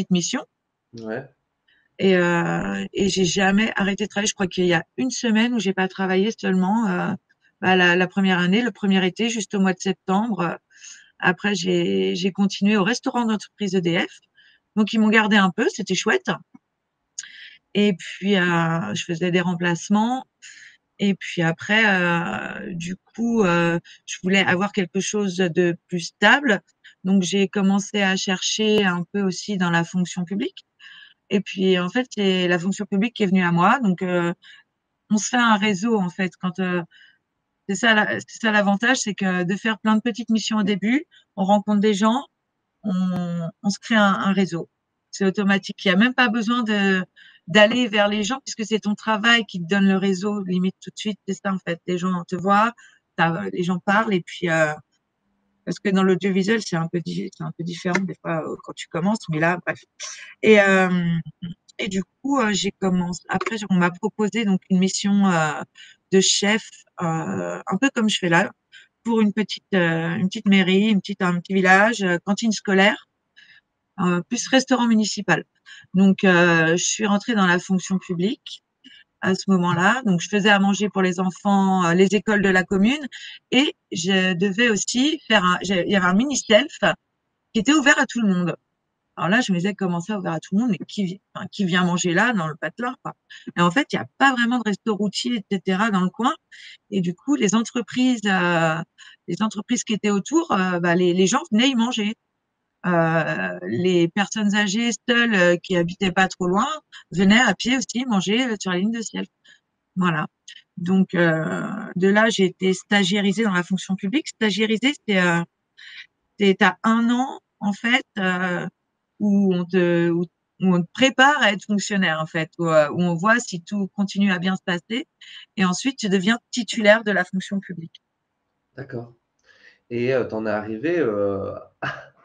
missions. Ouais. Et j'ai jamais arrêté de travailler. Je crois qu'il y a une semaine où j'ai pas travaillé seulement. La première année, le premier été, juste au mois de septembre. Après, j'ai continué au restaurant d'entreprise EDF. Donc ils m'ont gardé un peu, c'était chouette. Et puis je faisais des remplacements. Et puis après, du coup, je voulais avoir quelque chose de plus stable. Donc j'ai commencé à chercher un peu aussi dans la fonction publique. Et puis, en fait, c'est la fonction publique qui est venue à moi. Donc, on se fait un réseau, en fait. C'est ça l'avantage, c'est que de faire plein de petites missions au début, on rencontre des gens, on se crée un réseau. C'est automatique. Il n'y a même pas besoin d'aller vers les gens puisque c'est ton travail qui te donne le réseau, limite tout de suite. C'est ça, en fait. Les gens te voient, les gens parlent et puis, parce que dans l'audiovisuel, c'est un peu différent des fois quand tu commences, mais là, bref. Et, et du coup, j'ai commencé. Après, on m'a proposé donc une mission de chef, un peu comme je fais là, pour une petite mairie, un petit village, cantine scolaire, plus restaurant municipal. Donc, je suis rentrée dans la fonction publique à ce moment-là. Donc, je faisais à manger pour les enfants, les écoles de la commune, et je devais aussi il y avait un mini self qui était ouvert à tout le monde. Alors là, je me disais comment ça, ouvert à tout le monde, mais qui vient manger là, dans le patelin, quoi. Et en fait, il n'y a pas vraiment de resto routier, etc., dans le coin. Et du coup, les entreprises qui étaient autour, bah, les gens venaient y manger. Les personnes âgées seules qui habitaient pas trop loin venaient à pied aussi manger sur la ligne de ciel. Voilà. Donc de là, j'ai été stagiairisée dans la fonction publique. Stagiairisée, c'est à 1 an en fait où on te prépare à être fonctionnaire en fait, où on voit si tout continue à bien se passer, et ensuite tu deviens titulaire de la fonction publique. D'accord. Et tu en es arrivé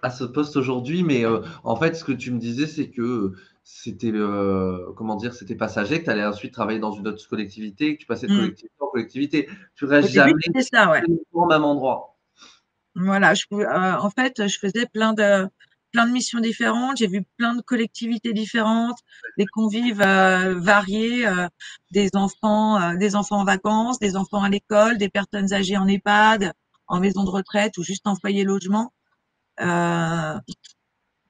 à ce poste aujourd'hui, mais en fait, ce que tu me disais, c'est que c'était, comment dire, c'était passager, que tu allais ensuite travailler dans une autre collectivité, que tu passais de Mmh. collectivité en collectivité. Tu Au restes début, jamais c'était ça, ouais. au même endroit. Voilà, en fait, je faisais plein de missions différentes. J'ai vu plein de collectivités différentes, des convives variés, des enfants en vacances, des enfants à l'école, des personnes âgées en EHPAD, en maison de retraite ou juste en foyer logement. Euh,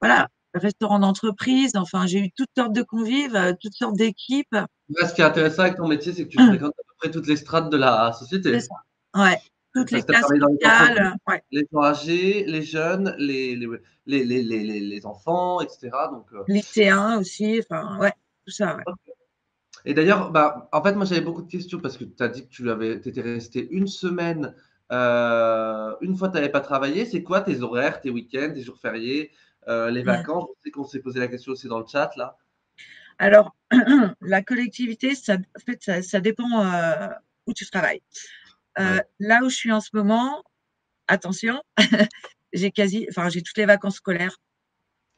voilà, restaurant d'entreprise. Enfin, j'ai eu toutes sortes de convives, toutes sortes d'équipes. Ouais, ce qui est intéressant avec ton métier, c'est que tu fréquentes à peu près toutes les strates de la C'est société. ça. Ouais, toutes les Parce que tu as classes travaillé dans les entreprises, sociales. Ouais, les gens âgés, les jeunes, les enfants, et cetera. Donc, lycéens aussi. Enfin, ouais, tout ça. Ouais. et d'ailleurs, bah, en fait, moi, j'avais beaucoup de questions parce que tu as dit que tu étais resté une semaine, une fois tu avais pas travaillé. C'est quoi tes horaires, tes week-ends, tes jours fériés, les Mm. vacances? Je sais qu'on s'est posé la question aussi dans le chat là. Alors, la collectivité, en fait, ça dépend où tu travailles. Ouais, Là où je suis en ce moment, attention, j'ai toutes les vacances scolaires.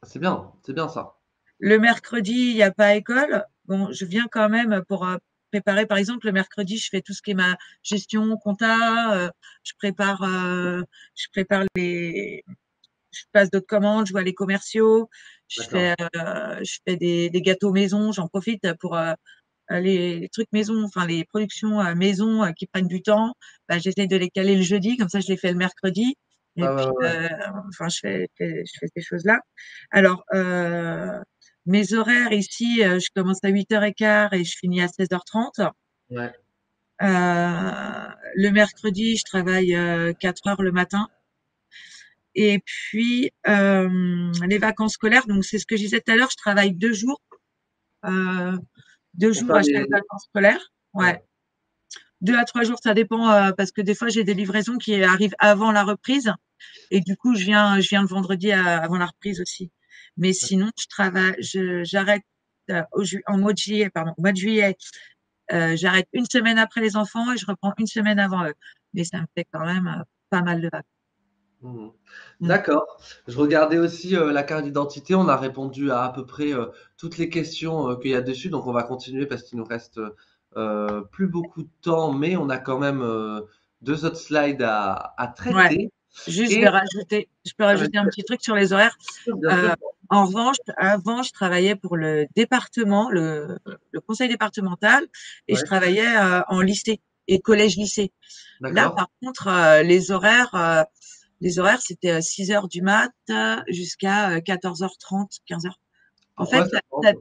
c'est bien ça. Le mercredi, il n'y a pas école. Bon, je viens quand même pour préparer, par exemple, le mercredi, je fais tout ce qui est ma gestion, compta, je prépare, euh, je prépare je passe d'autres commandes, je vois les commerciaux, D'accord. je fais des gâteaux maison, j'en profite pour les trucs maison, enfin les productions maison qui prennent du temps, bah, j'essaye de les caler le jeudi, comme ça je les fais le mercredi. Et Ouais, ouais, puis, ouais, ouais. enfin, je fais ces choses-là. Alors, mes horaires ici, je commence à 8h15 et je finis à 16h30. Ouais. Le mercredi, je travaille 4 heures le matin. Et puis, les vacances scolaires, donc c'est ce que je disais tout à l'heure, je travaille 2 jours, euh, deux Pour jours faire à chaque vacances scolaires. ouais. Ouais. 2 à 3 jours, ça dépend, parce que des fois, j'ai des livraisons qui arrivent avant la reprise. Et du coup, je viens le vendredi avant la reprise aussi. Mais sinon, j'arrête en mois de juillet, pardon, au mois de juillet, j'arrête une semaine après les enfants et je reprends une semaine avant eux. Mais ça me fait quand même pas mal de vacances. Mmh. Mm. D'accord. Je regardais aussi, la carte d'identité. On a répondu à peu près, toutes les questions, qu'il y a dessus, donc on va continuer parce qu'il nous reste, plus beaucoup de temps, mais on a quand même, 2 autres slides à Ouais. traiter Juste, et je peux rajouter un petit truc sur les horaires. bien sûr. Euh, En revanche, avant, je travaillais pour le département, le conseil départemental, et je Ouais, travaillais en lycée et collège-lycée. Là, d'accord. par contre, les horaires, c'était 6 heures du mat jusqu'à 14h30, 15 heures. En fait, Pourquoi ça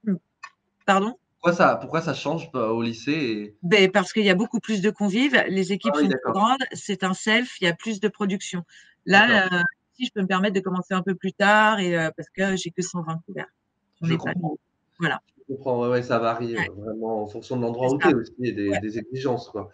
change? pardon? Pourquoi ça change, au lycée et Ben, parce qu'il y a beaucoup plus de convives, les ah équipes oui, sont plus d'accord, grandes, c'est un self, il y a plus de production. d'accord. Là, ici, je peux me permettre de commencer un peu plus tard et parce que j'ai que 120 couverts. On Je n'est pas comprends. voilà. Je comprends, ouais, ouais, ça varie, Ouais, vraiment en fonction de l'endroit c'est où tu ça. es aussi et Ouais, des exigences, quoi.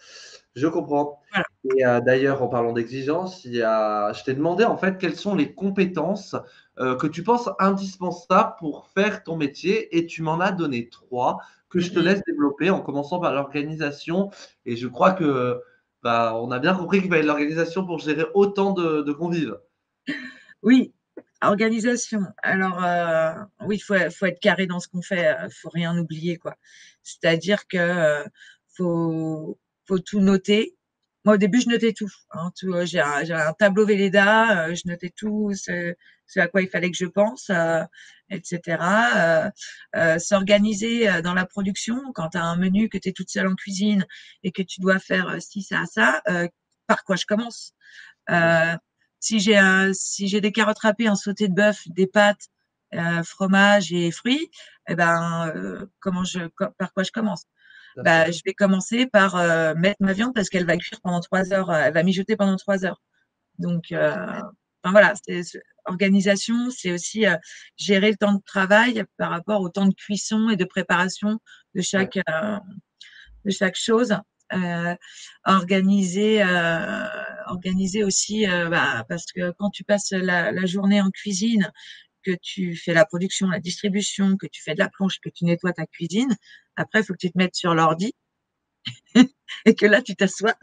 Je comprends voilà. et d'ailleurs, en parlant d'exigences, je t'ai demandé, en fait, quelles sont les compétences, que tu penses indispensables pour faire ton métier et tu m'en as donné 3 que je te Mmh. laisse développer en commençant par l'organisation et je crois que, bah, on a bien compris qu'il fallait de l'organisation pour gérer autant de convives. Oui, organisation. Alors, oui, faut être carré dans ce qu'on fait, faut rien oublier, quoi. C'est-à-dire que faut, faut tout noter. Moi, au début, je notais tout, hein, tout. J'avais un tableau Velleda, je notais tout ce à quoi il fallait que je pense, etc. S'organiser dans la production quand tu as un menu, que tu es toute seule en cuisine et que tu dois faire ci, ça, par quoi je commence? Bien sûr. Euh, si j'ai des carottes râpées, un sauté de bœuf, des pâtes, fromage et fruits, eh ben, par quoi je commence? Bien sûr. Bah, je vais commencer par mettre ma viande parce qu'elle va cuire pendant 3 heures, elle va mijoter pendant 3 heures. Donc, enfin voilà, organisation, c'est aussi gérer le temps de travail par rapport au temps de cuisson et de préparation de Ouais. de chaque chose. Euh, organiser aussi, parce que quand tu passes la journée en cuisine, que tu fais la production, la distribution, que tu fais de la planche, que tu nettoies ta cuisine, après, il faut que tu te mettes sur l'ordi et que là, tu t'assois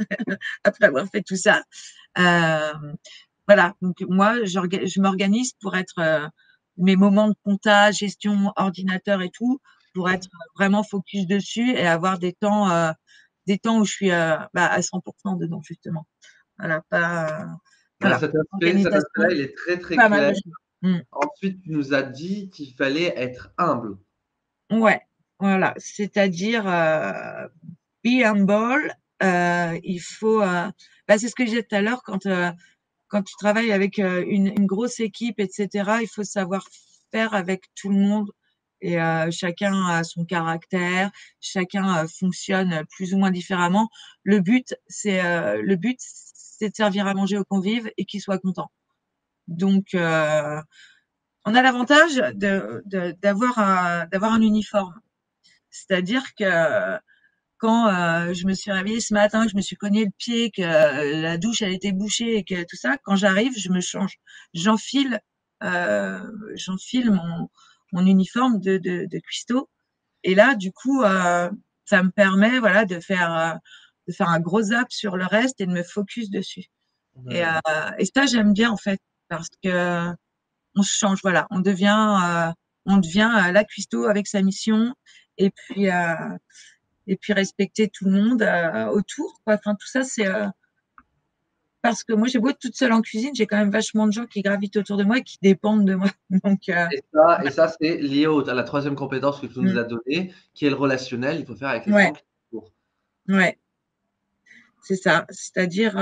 après avoir fait tout ça. Euh, voilà. Donc, moi, je m'organise pour être mes moments de comptage, gestion, ordinateur et tout, pour être vraiment focus dessus et avoir des temps où je suis à 100% dedans, justement. Voilà, pas, Bah, voilà. cet aspect-là, Organisation, il est très, très pas mal clair. de choses. Mm. Ensuite, tu nous as dit qu'il fallait être humble. Ouais, voilà. C'est-à-dire, be humble. Il faut, c'est ce que je disais tout à l'heure, quand tu travailles avec une grosse équipe, etc., il faut savoir faire avec tout le monde. Et chacun a son caractère, chacun fonctionne plus ou moins différemment. Le but, c'est de servir à manger aux convives et qu'ils soient contents. Donc, on a l'avantage d'avoir un uniforme. C'est-à-dire que quand je me suis réveillée ce matin, que je me suis cogné le pied, que la douche elle était bouchée et que tout ça, quand j'arrive, je me change, j'enfile, euh, j'enfile mon uniforme de cuistot. Et là, du coup, ça me permet, voilà, de faire un gros zap sur le reste et de me focus dessus. Ouais. Et ça, j'aime bien en fait, parce que on se change, voilà, on devient la cuistot avec sa mission. Et puis, respecter tout le monde autour, quoi. Enfin, tout ça, c'est parce que moi, j'ai beau être toute seule en cuisine, j'ai quand même vachement de gens qui gravitent autour de moi et qui dépendent de moi. Donc, Et ça, c'est lié à la troisième compétence que tu nous mm, as donnée, qui est le relationnel. Il faut faire avec les ouais, gens qui sont autour. ouais, c'est ça. C'est-à-dire,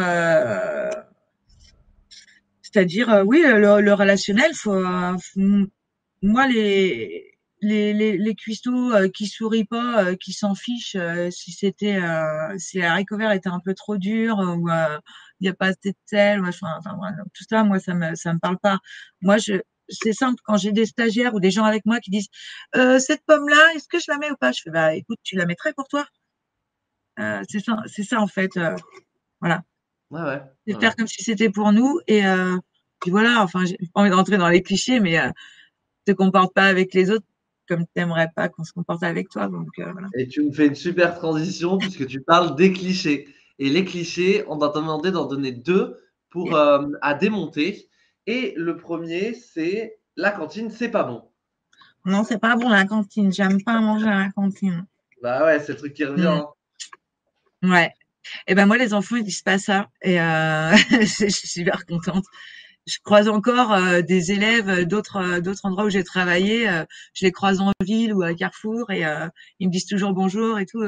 oui, le relationnel, moi, les cuistots qui sourient pas, qui s'en fichent si la haricot vert était un peu trop dur ou il n'y a pas assez de sel, ou enfin, voilà, tout ça, moi, ça me parle pas. Moi, c'est simple, quand j'ai des stagiaires ou des gens avec moi qui disent cette pomme-là, est-ce que je la mets ou pas? Je fais bah écoute, tu la mettrais pour toi. C'est ça en fait. Voilà. Ouais, ouais, C'est ouais, ouais. faire comme si c'était pour nous puis voilà, enfin, j'ai pas envie de rentrer dans les clichés, mais te comporte pas avec les autres comme t'aimerais pas qu'on se comporte avec toi. Donc voilà. Et tu me fais une super transition puisque tu parles des clichés. Et les clichés, on va te demander d'en donner deux pour à démonter. Et le premier, c'est la cantine, c'est pas bon. Non, c'est pas bon la cantine. J'aime pas manger à la cantine. Bah ouais, c'est le truc qui revient, Mm. hein. Ouais. Et ben moi, les enfants, ils disent pas ça. Et je suis super contente. Je croise encore des élèves d'autres endroits où j'ai travaillé. Je les croise en ville ou à Carrefour et ils me disent toujours bonjour et tout.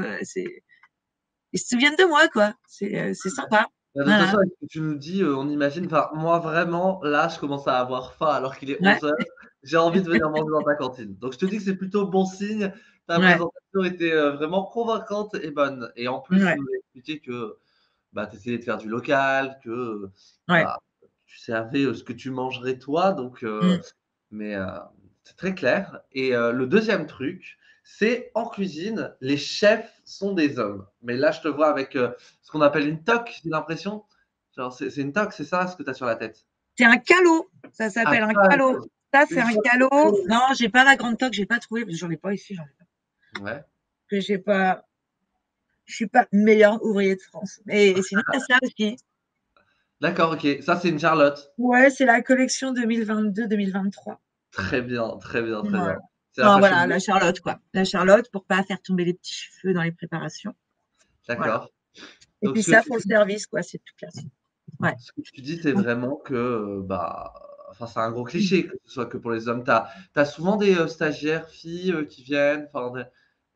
Ils se souviennent de moi, quoi. C'est sympa. Bah, de toute Voilà. façon, avec ce que tu nous dis, on imagine, enfin, moi vraiment, là, je commence à avoir faim alors qu'il est Ouais. 11 heures. J'ai envie de venir manger dans ta cantine. Donc je te dis que c'est plutôt bon signe. Ta Ouais. présentation était vraiment convaincante et bonne. Et en plus, tu Ouais. nous as expliqué que bah, tu essayais de faire du local, que Ouais. bah, tu servais ce que tu mangerais toi. Donc, Mm. mais c'est très clair. Et le deuxième truc, c'est en cuisine, les chefs sont des hommes. Mais là, je te vois avec ce qu'on appelle une toque, j'ai l'impression. Genre, c'est une toque, c'est ça ce que tu as sur la tête? C'est un calot. Ça Ah, s'appelle un ça, calot. Ça, c'est une un toque. calot. Non, j'ai pas la grande toque, j'ai pas trouvé, parce que j'en ai pas ici, j'en ai pas. Ouais, Que j'ai pas, je suis pas meilleur ouvrier de France. Et sinon, il y a ça aussi. d'accord, ok. Ça, c'est une Charlotte. Ouais, c'est la collection 2022-2023. Très bien, très bien, très bien. Voilà. C'est la Non, Fashion voilà, Week. la Charlotte, quoi. La Charlotte pour pas faire tomber les petits cheveux dans les préparations. Voilà. D'accord. Et Donc, puis ça, pour le service, quoi, c'est tout classique. Ouais. ce que tu dis, c'est Donc, vraiment que, bah, enfin, c'est un gros cliché, que ce soit que pour les hommes. Tu as souvent des stagiaires filles qui viennent, enfin,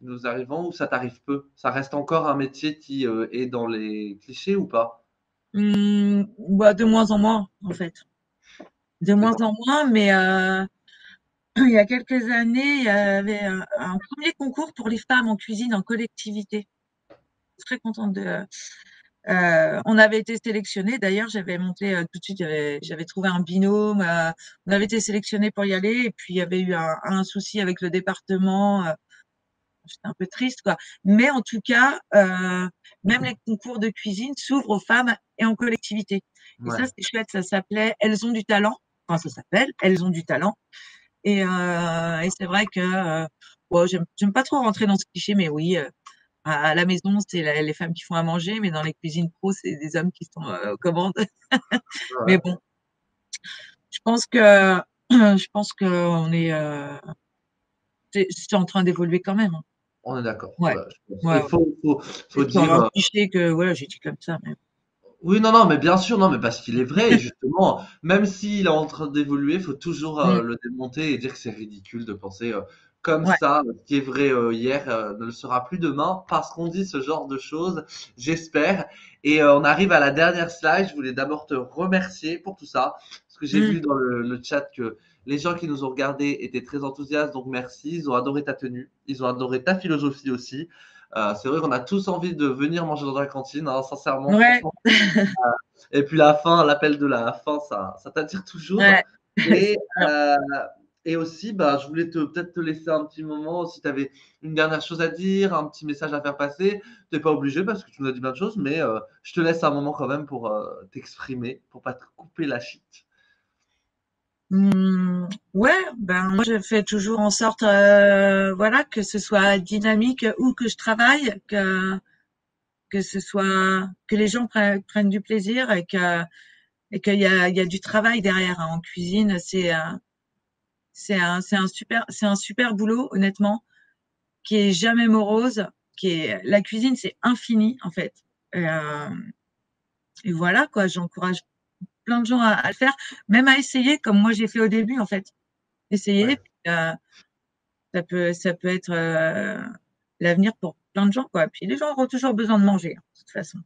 nous arrivons, ou ça t'arrive peu? Ça reste encore un métier qui est dans les clichés ou pas? de moins en moins, en fait. De De moins quoi? en moins, mais il y a quelques années, il y avait un premier concours pour les femmes en cuisine en collectivité. Très contente On avait été sélectionnés. D'ailleurs, j'avais monté tout de suite, j'avais trouvé un binôme. On avait été sélectionnés pour y aller. Et puis, il y avait eu un souci avec le département. J'étais un peu triste, quoi. Mais en tout cas, même les concours de cuisine s'ouvrent aux femmes et en collectivité. Et ça, Ouais, c'est chouette. Ça s'appelait Elles ont du talent. Enfin, ça s'appelle Elles ont du talent. Et c'est vrai que bon, j'aime pas trop rentrer dans ce cliché, mais oui, à la maison, c'est les femmes qui font à manger, mais dans les cuisines pro, c'est des hommes qui sont aux commandes. Mais ouais, bon, je pense que je pense que on est c'est en train d'évoluer quand même, hein. on est d'accord. Ouais, Ouais, je pense. ouais, Il ouais. faut C'est sur dire. un cliché que voilà, j'ai dit comme ça, mais Oui, non, non, mais bien sûr, non, mais parce qu'il est vrai, et justement, même s'il est en train d'évoluer, il faut toujours mmh, le démonter et dire que c'est ridicule de penser comme ouais. ça. Ce qui est vrai hier ne le sera plus demain parce qu'on dit ce genre de choses, j'espère. Et on arrive à la dernière slide. Je voulais d'abord te remercier pour tout ça, parce que j'ai Mmh, vu dans le chat que les gens qui nous ont regardés étaient très enthousiastes, donc merci. Ils ont adoré ta tenue, ils ont adoré ta philosophie aussi. C'est vrai qu'on a tous envie de venir manger dans la cantine, hein, sincèrement, ouais, franchement. Et puis la fin, l'appel de la fin, ça t'attire toujours. ouais, Et, c'est sûr. euh, et aussi, bah, je voulais peut-être te laisser un petit moment si tu avais une dernière chose à dire, un petit message à faire passer. Tu n'es pas obligé parce que tu nous as dit plein de choses, mais je te laisse un moment quand même pour t'exprimer, pour pas te couper la shit. Ouais, ben moi je fais toujours en sorte, voilà, que ce soit dynamique où que je travaille, que ce soit que les gens prennent du plaisir et qu'il y a du travail derrière, hein. En cuisine, c'est un super boulot, honnêtement, qui est jamais morose, la cuisine, c'est infini en fait. Et, euh, et voilà quoi, j'encourage plein de gens à le faire, même à essayer comme moi j'ai fait au début en fait. Essayer, Ouais. puis, ça peut être l'avenir pour plein de gens quoi. Puis les gens auront toujours besoin de manger, hein, de toute façon.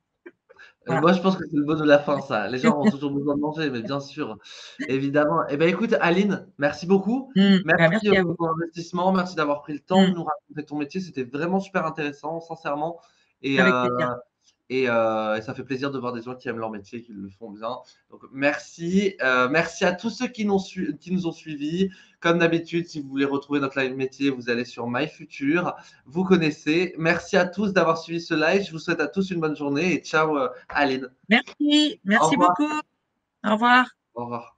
Voilà. Moi, je pense que c'est le mot de la fin, ça. Les gens ont toujours besoin de manger, mais bien sûr, évidemment. Eh ben, écoute, Aline, merci beaucoup. Bah, Merci merci à pour vous. ton investissement. Merci d'avoir pris le temps de Mm. nous raconter ton métier. C'était vraiment super intéressant, sincèrement. Et, Avec plaisir. et ça fait plaisir de voir des gens qui aiment leur métier, qui le font bien. Donc, merci. Merci à tous ceux qui nous ont suivis. Comme d'habitude, si vous voulez retrouver notre live métier, vous allez sur MyFuture. Vous connaissez. Merci à tous d'avoir suivi ce live. Je vous souhaite à tous une bonne journée et ciao, Aline. Merci, Au merci revoir. beaucoup. Au revoir. Au revoir.